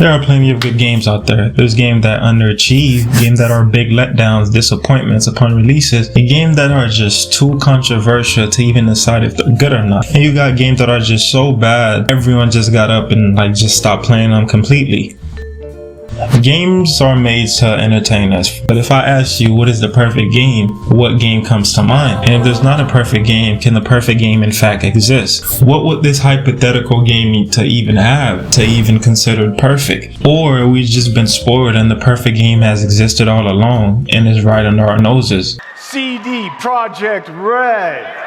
There are plenty of good games out there. There's games that underachieve, games that are big letdowns, disappointments upon releases, and games that are just too controversial to even decide if they're good or not. And you got games that are just so bad, everyone just got up and just stopped playing them completely. Games are made to entertain us, but if I ask you what is the perfect game, what game comes to mind? And if there's not a perfect game, can the perfect game in fact exist? What would this hypothetical game need to even have to even considered perfect? Or we've just been spoiled and the perfect game has existed all along and is right under our noses? CD Projekt Red.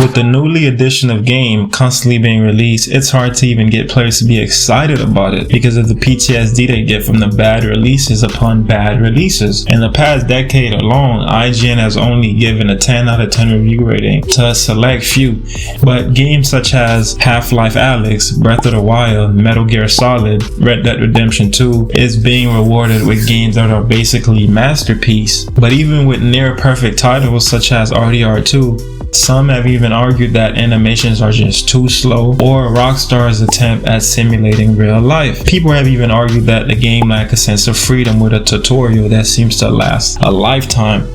With the newly edition of game constantly being released, it's hard to even get players to be excited about it because of the PTSD they get from the bad releases upon bad releases. In the past decade alone, IGN has only given a 10 out of 10 review rating to a select few, but games such as Half-Life Alyx, Breath of the Wild, Metal Gear Solid, Red Dead Redemption 2 is being rewarded with games that are basically masterpieces. But even with near perfect titles such as RDR2, some have even argued that animations are just too slow, or Rockstar's attempt at simulating real life. People have even argued that the game lacks a sense of freedom with a tutorial that seems to last a lifetime.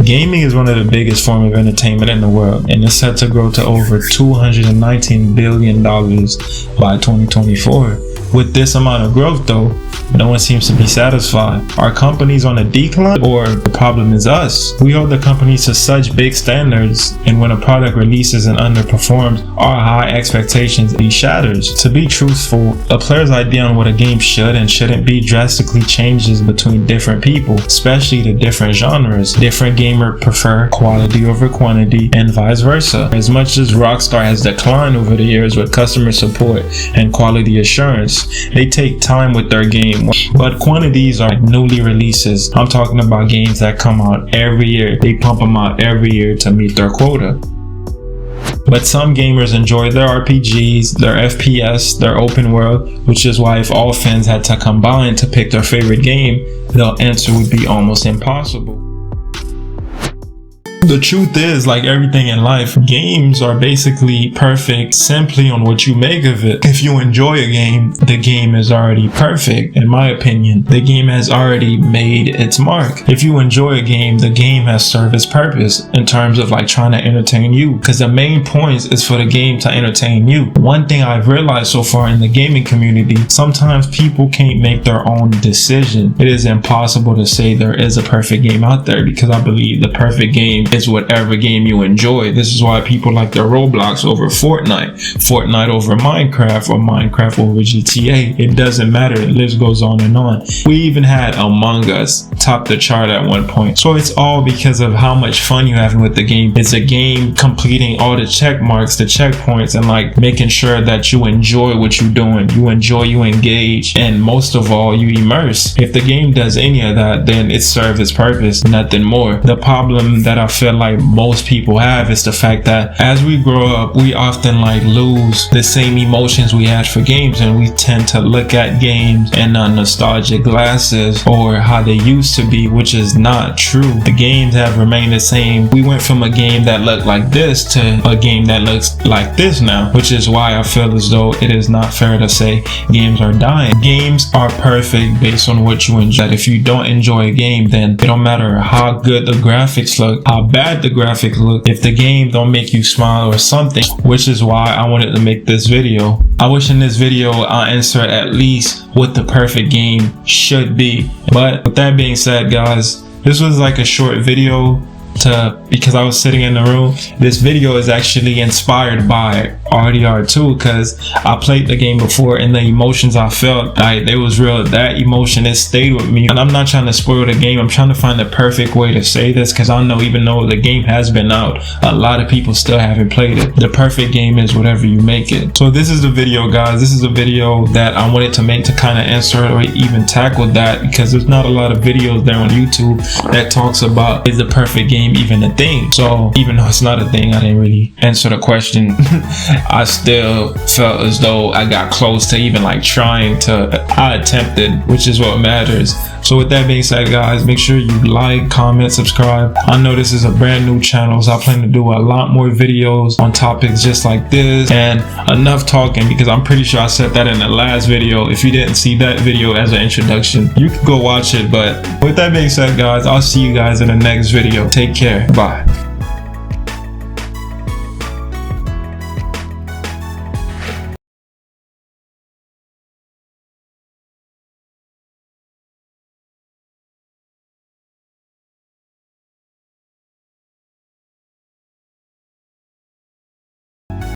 Gaming is one of the biggest forms of entertainment in the world, and is set to grow to over $219 billion by 2024. With this amount of growth though, no one seems to be satisfied. Are companies on a decline, or the problem is us? We hold the companies to such big standards, and when a product releases and underperforms, our high expectations be shatters. To be truthful, a player's idea on what a game should and shouldn't be drastically changes between different people, especially the different genres. Different gamers prefer quality over quantity, and vice versa. As much as Rockstar has declined over the years with customer support and quality assurance, they take time with their game, but quantities are newly releases. I'm talking about games that come out every year. They pump them out every year to meet their quota. But some gamers enjoy their RPGs, their FPS, their open world, which is why if all fans had to combine to pick their favorite game, the answer would be almost impossible. The truth is, like everything in life, games are basically perfect simply on what you make of it. If you enjoy a game, the game is already perfect. In my opinion, the game has already made its mark. If you enjoy a game, the game has served its purpose in terms of trying to entertain you, because the main point is for the game to entertain you. One thing I've realized so far in the gaming community, sometimes people can't make their own decision. It is impossible to say there is a perfect game out there, because I believe the perfect game is whatever game you enjoy. This is why people like their Roblox over Fortnite, Fortnite over Minecraft, or Minecraft over GTA. It doesn't matter. The list goes on and on. We even had Among Us top the chart at one point. So it's all because of how much fun you have with the game. It's a game completing all the check marks, the checkpoints, and making sure that you enjoy what you're doing. You enjoy, you engage, and most of all, you immerse. If the game does any of that, then it serves its purpose, nothing more. The problem that I feel like most people have is the fact that as we grow up, we often lose the same emotions we had for games, and we tend to look at games in nostalgic glasses, or how they used to be, which is not true. The games have remained the same. We went from a game that looked like this to a game that looks like this now, which is why I feel as though it is not fair to say games are dying. Games are perfect based on what you enjoy. If you don't enjoy a game, then it don't matter how good the graphics look, how bad the graphics look, if the game don't make you smile or something, which is why I wanted to make this video. I wish in this video I answer at least what the perfect game should be. But with that being said, guys, this was a short video because I was sitting in the room. This video is actually inspired by RDR2 because I played the game before, and the emotions I felt, they was real. That emotion, it stayed with me. And I'm not trying to spoil the game. I'm trying to find the perfect way to say this, because I know even though the game has been out, a lot of people still haven't played it. The perfect game is whatever you make it. So this is the video, guys. This is a video that I wanted to make to kind of answer or even tackle that, because there's not a lot of videos there on YouTube that talks about is the perfect game game even a thing. So even though it's not a thing, I didn't really answer the question. I still felt as though I got close to even like trying to, I attempted, which is what matters. So with that being said, guys, make sure you like, comment, subscribe. I know this is a brand new channel, so I plan to do a lot more videos on topics just like this. And enough talking, because I'm pretty sure I said that in the last video. If you didn't see that video as an introduction, you can go watch it. But with that being said, guys, I'll see you guys in the next video. Take care. Bye.